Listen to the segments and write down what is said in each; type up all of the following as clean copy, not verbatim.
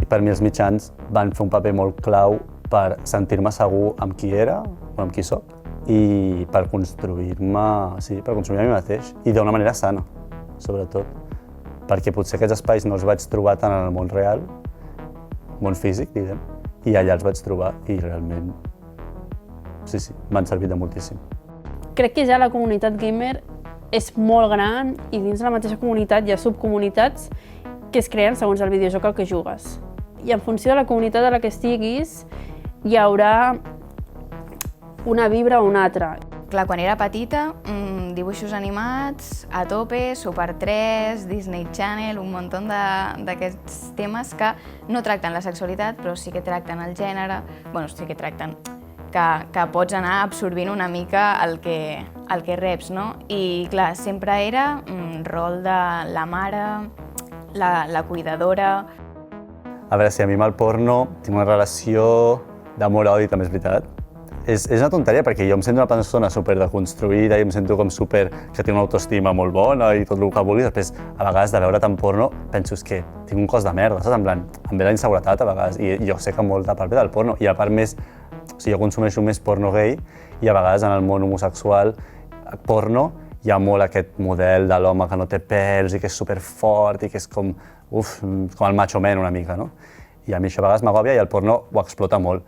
per mi els mitjans van fer un paper molt clau per sentir-me segur amb qui era o amb qui sóc i per construir-me a mi mateix i d'una manera sana, sobretot. Perquè potser aquests espais no els vaig trobar tant en el món real, món físic, diguem, i allà els vaig trobar i realment, m'han servit de moltíssim. Crec que ja la comunitat gamer és molt gran i dins la mateixa comunitat hi ha subcomunitats que es creen segons el videojoc al que jugues. I en funció de la comunitat a la que estiguis, hi haurà una vibra o una altra. Clar, quan era petita, dibuixos animats, a tope, Super 3, Disney Channel, un munt d'aquests temes que no tracten la sexualitat, però sí que tracten el gènere, sí que tracten que pots anar absorbint una mica el que reps, no? I clar, sempre era rol de la mare, la cuidadora. A veure, si a mi amb el porno tinc una relació d'amor-odi, també és veritat. És una tonteria perquè jo em sento una persona super deconstruïda i em sento com super que tinc una autoestima molt bona i tot el que vulguis. Després, a vegades, de veure tant porno, penso que tinc un cos de merda, saps? En plan, em ve la inseguretat a vegades i jo sé que molta part ve del porno. I a part més, jo consumeixo més porno gay i a vegades en el món homosexual, porno, hi ha molt aquest model de l'home que no té pèls i que és superfort i que és com el macho man una mica, no? I a mi això a vegades m'agòbia i el porno ho explota molt.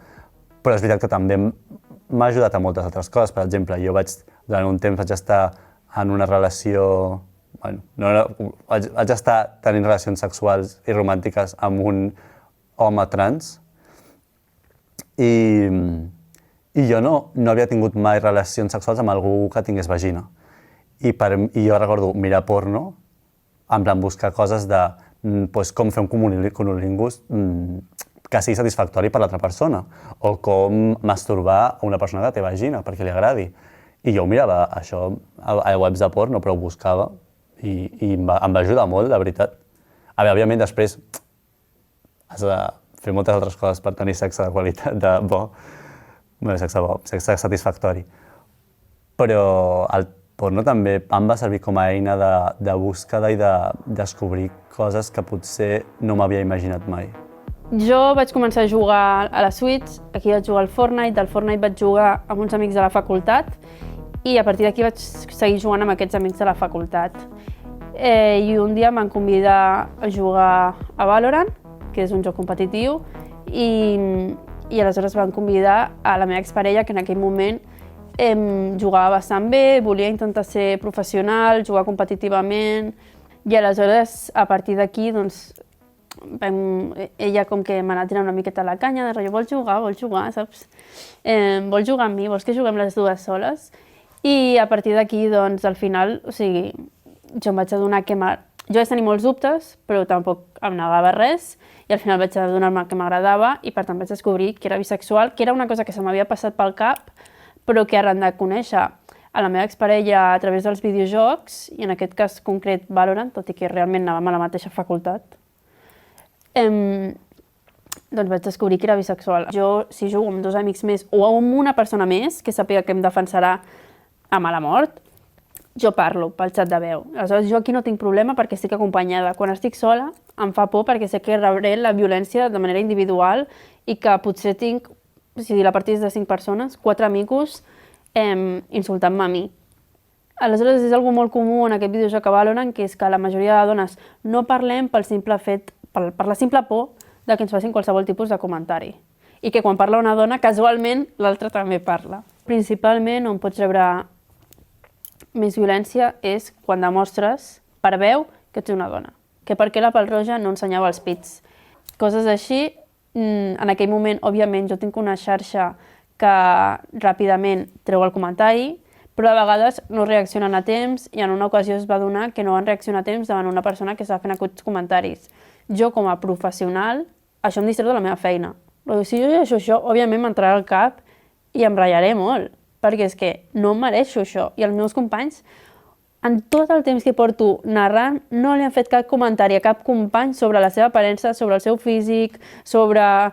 Però és veritat que també m'ha ajudat a moltes altres coses. Per exemple, jo durant un temps vaig estar en una relació... vaig estar tenint relacions sexuals i romàntiques amb un home trans i jo no havia tingut mai relacions sexuals amb algú que tingués vagina. I jo recordo mirar porno, en plan buscar coses de com fer un cunnilingus que sigui satisfactori per l'altra persona, o com masturbar a una persona que té vagina, perquè li agradi. I jo ho mirava, això, a webs de porno, però ho buscava i em va ajudar molt, de veritat. A veure, òbviament, després has de fer moltes altres coses per tenir sexe de qualitat, sexe satisfactori. Però el porno també em va servir com a eina de búsqueda i de descobrir coses que potser no m'havia imaginat mai. Jo vaig començar a jugar a la Switch, aquí vaig jugar al Fortnite, del Fortnite vaig jugar amb uns amics de la facultat i a partir d'aquí vaig seguir jugant amb aquests amics de la facultat. I un dia em van convidar a jugar a Valorant, que és un joc competitiu, i aleshores van convidar a la meva exparella, que en aquell moment jugava bastant bé, volia intentar ser professional, jugar competitivament, i aleshores a partir d'aquí ella com que m'ha anat tirant una miqueta la canya, de rotllo, vols jugar, saps? Vols jugar amb mi, vols que juguem les dues soles? I a partir d'aquí, doncs, al final, jo em vaig adonar que jo vaig tenir molts dubtes, però tampoc em negava res, i al final vaig adonar-me que m'agradava i per tant vaig descobrir que era bisexual, que era una cosa que se m'havia passat pel cap, però que arran de conèixer a la meva exparella a través dels videojocs, i en aquest cas concret Valorant, tot i que realment anàvem a la mateixa facultat, doncs vaig descobrir que era bisexual. Jo, si jugo amb dos amics més o amb una persona més que sàpiga que em defensarà a mala mort, jo parlo pel xat de veu. Aleshores, jo aquí no tinc problema perquè estic acompanyada. Quan estic sola, em fa por perquè sé que rebré la violència de manera individual i que potser tinc, si la partida és de 5 persones, 4 amigos insultant-me a mi. Aleshores, és algo molt comú en aquest videojoc a Valorant, que és que la majoria de dones no parlem per la simple por de que ens facin qualsevol tipus de comentari. I que quan parla una dona, casualment, l'altra també parla. Principalment, on pots rebre més violència és quan demostres per veu que ets una dona. Que per què la Pèl Roja no ensenyava els pits. Coses així, en aquell moment, òbviament, jo tinc una xarxa que ràpidament treu el comentari, però a vegades no reaccionen a temps i en una ocasió es va donar que no van reaccionar a temps davant una persona que estava fent aquests comentaris. Jo, com a professional, això em distreu de la meva feina. Si jo llegeixo això, òbviament m'entrarà al cap i em ratllaré molt, perquè és que no em mereixo això. I els meus companys, en tot el temps que porto narrant, no li han fet cap comentari a cap company sobre la seva aparença, sobre el seu físic, sobre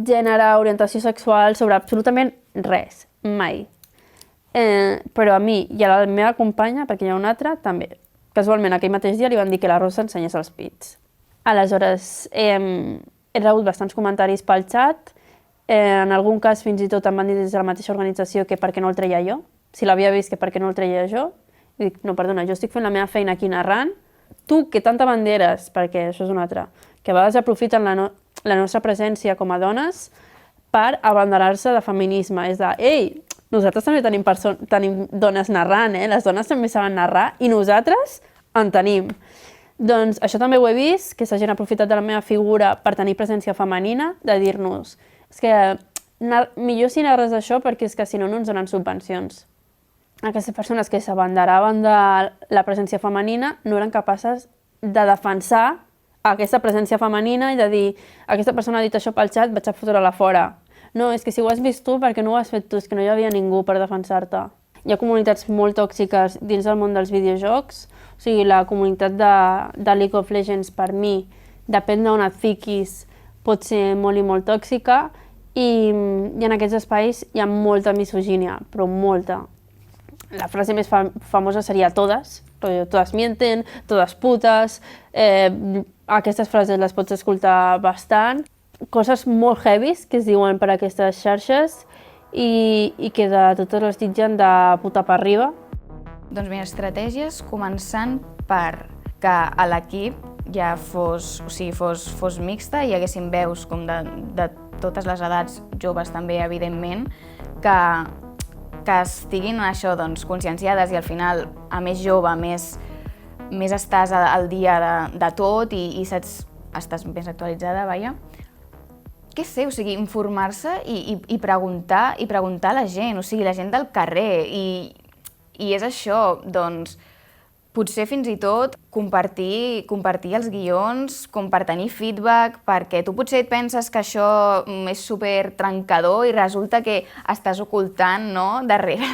gènere, orientació sexual, sobre absolutament res, mai. Però a mi i a la meva companya, perquè hi ha una altra, també. Casualment, aquell mateix dia li van dir que la Rosa ensenyés els pits. Aleshores, he rebut bastants comentaris pel xat. En algun cas, fins i tot em van dir des de la mateixa organització que per què no el treia jo. Si l'havia vist, que per què no el treia jo. I dic, no, perdona, jo estic fent la meva feina aquí narrant. Tu, que tanta banderes, perquè això és una altra, que a vegades aprofiten la nostra presència com a dones per abanderar-se de feminisme. És de, ei, nosaltres també tenim dones narrant, les dones també saben narrar i nosaltres en tenim. Doncs això també ho he vist, que s'hagin aprofitat de la meva figura per tenir presència femenina, de dir-nos, és que millor si narres això perquè és que si no, no ens donen subvencions. Aquestes persones que s'abanderaven de la presència femenina no eren capaces de defensar aquesta presència femenina i de dir, aquesta persona ha dit això pel xat, vaig a fotre-la fora. No, és que si ho has vist tu, perquè no ho has fet tu? És que no hi havia ningú per defensar-te. Hi ha comunitats molt tòxiques dins del món dels videojocs. O sigui, la comunitat de League of Legends, per mi, depèn d'on et fiquis, pot ser molt i molt tòxica i en aquests espais hi ha molta misogínia, però molta. La frase més famosa seria todas mienten, todas putas. Aquestes frases les pots escoltar bastant. Coses molt heavies que es diuen per aquestes xarxes i que de totes les ditgen de puta per arriba. Doncs mira, estratègies començant per que a l'equip ja fos mixta i hi haguessin veus com de totes les edats, joves també, evidentment, que estiguin això, doncs, conscienciades i al final, a més jove, més estàs al dia de tot i estàs més actualitzada, vaja. Què sé, o sigui, informar-se i preguntar a la gent, o sigui, la gent del carrer. I és això, doncs, potser fins i tot compartir els guions, com per tenir feedback, perquè tu potser et penses que això és super trencador i resulta que estàs ocultant, no?, darrere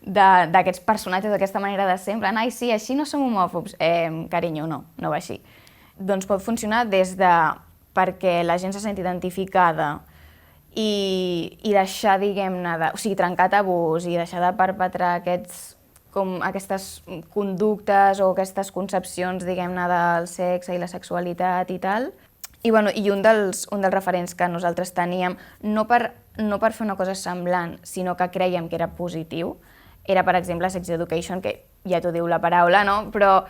d'aquests personatges, d'aquesta manera de ser, en plan, ai, sí, així no som homòfobs. Carinyo, no va així. Doncs pot funcionar des de perquè la gent se senti identificada i deixar, diguem-ne, o sigui, trencar tabús i deixar de perpetrar aquestes conductes o aquestes concepcions, diguem-ne, del sexe i la sexualitat i tal. I un dels referents que nosaltres teníem, no per fer una cosa semblant, sinó que creiem que era positiu, era, per exemple, Sex Education, que ja t'ho diu la paraula, no? Però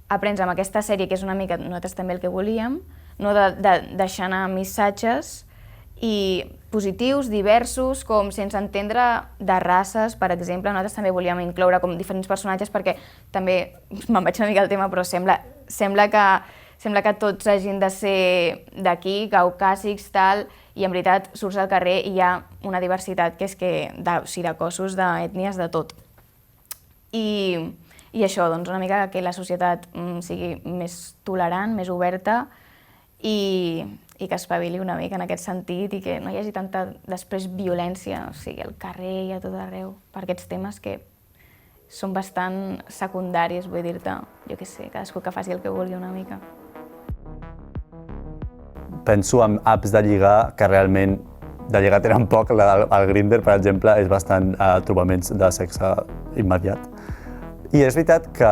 aprens amb aquesta sèrie, que és una mica nosaltres també el que volíem, no, de deixar anar missatges i positius, diversos, com sense entendre de races, per exemple. Nosaltres també volíem incloure com diferents personatges perquè també, me'n vaig una mica al tema, però sembla que tots hagin de ser d'aquí, caucàsics, tal, i en veritat surts al carrer i hi ha una diversitat que és de cossos, d'ètnies, de tot. I això, doncs, una mica que la societat sigui més tolerant, més oberta, i que espavili una mica en aquest sentit i que no hi hagi tanta, després, violència, o sigui, al carrer i a tot arreu, per aquests temes que són bastant secundaris, vull dir-te, jo què sé, cadascú que faci el que vulgui una mica. Penso en apps de lligar que realment de lligar tenen poc. El Grindr, per exemple, és bastant trobaments de sexe immediat. I és veritat que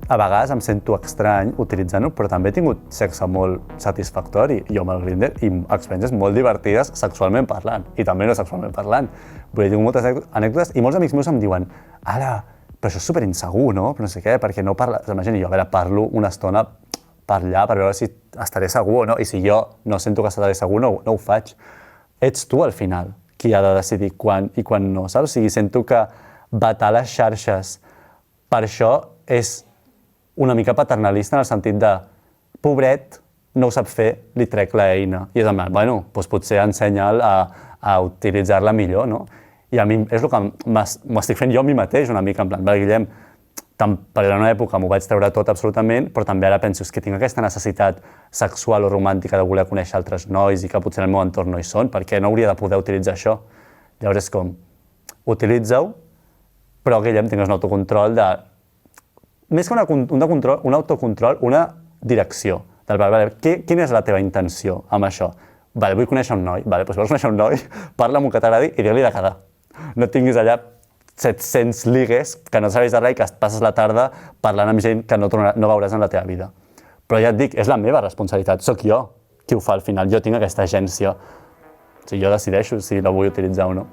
a vegades em sento estrany utilitzant-ho, però també he tingut sexe molt satisfactori jo amb el Grindr i experiències molt divertides sexualment parlant, i també no sexualment parlant. Vull dir, tinc moltes anècdotes i molts amics meus em diuen «Ara, però això és superinsegur, no? Però no sé què, perquè no parles...» Imagina, jo, a veure, parlo una estona per allà per veure si estaré segur o no, i si jo no sento que estaré segur, no ho faig. Ets tu, al final, qui ha de decidir quan i quan no, saps? O sigui, sento que vetar les xarxes per això és una mica paternalista en el sentit de pobret, no ho sap fer, li trec l'eina. I és en plan, bueno, doncs potser ensenya'l a utilitzar-la millor, no? I a mi és el que m'ho estic fent jo a mi mateix, una mica, en plan, Guillem, per una època m'ho vaig treure tot absolutament, però també ara penso que tinc aquesta necessitat sexual o romàntica de voler conèixer altres nois i que potser en el meu entorn no hi són, perquè no hauria de poder utilitzar això. Llavors és com, utilitza-ho, però Guillem, tingues un autocontrol de... Més que un autocontrol, una direcció. Quina és la teva intenció amb això? Vull conèixer un noi. Doncs vols conèixer un noi, parla amb un que t'agradi i digue-li de quedar. No tinguis allà 700 ligues que no serveix de res i que passes la tarda parlant amb gent que no veuràs en la teva vida. Però ja et dic, és la meva responsabilitat, sóc jo qui ho fa al final, jo tinc aquesta agència. O sigui, jo decideixo si la vull utilitzar o no.